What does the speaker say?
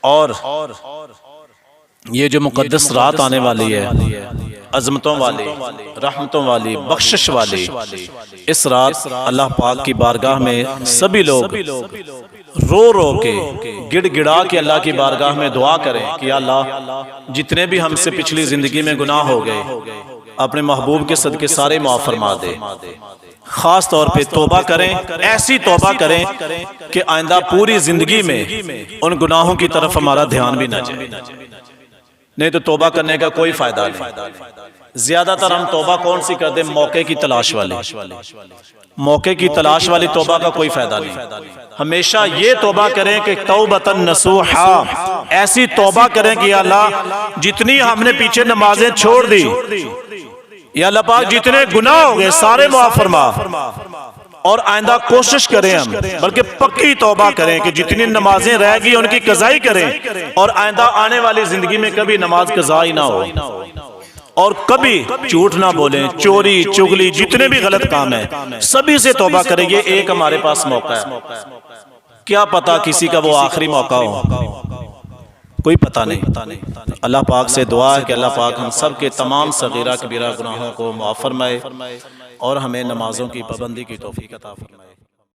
اور یہ جو مقدس رات آنے والی ہے، عظمتوں والی، رحمتوں والی، بخشش والی، اس رات اللہ پاک کی بارگاہ میں سبھی لوگ رو رو کے گڑ گڑا کے اللہ کی بارگاہ میں دعا کریں کہ یا اللہ جتنے بھی ہم سے پچھلی زندگی میں گناہ ہو گئے اپنے محبوب کے صدقے سارے معاف فرما دے۔ خاص طور پہ توبہ کریں، ایسی توبہ کریں کہ آئندہ پوری زندگی میں ان گناہوں کی طرف ہمارا دھیان بھی نہ جائے، نہیں تو توبہ کرنے کا کوئی فائدہ نہیں۔ زیادہ تر ہم توبہ کون سی کرتے ہیں؟ موقع کی تلاش والی، موقع کی تلاش والی توبہ کا کوئی فائدہ نہیں۔ ہمیشہ یہ توبہ کریں کہ توبۃ نصوحا، ایسی توبہ کریں کہ یا اللہ جتنی ہم نے پیچھے نمازیں چھوڑ دی، یا اللہ پاک جتنے گناہ ہو گئے سارے معاف فرما، اور آئندہ کوشش کریں ہم بلکہ پکی توبہ کریں کہ جتنی نمازیں رہ گئی ان کی قضائی کریں، اور آئندہ آنے والی زندگی میں کبھی نماز قضائی نہ ہو، اور کبھی جھوٹ نہ بولیں، چوری چغلی جتنے بھی غلط کام ہیں سبھی سے توبہ کریں۔ یہ ایک ہمارے پاس موقع ہے، کیا پتا کسی کا وہ آخری موقع ہو، کوئی پتہ نہیں۔ اللہ پاک سے دعا ہے کہ اللہ پاک ہم سب کے تمام صغیرہ کبیرہ گناہوں کو معاف فرمائے اور ہمیں نمازوں کی پابندی کی توفیق عطا فرمائے۔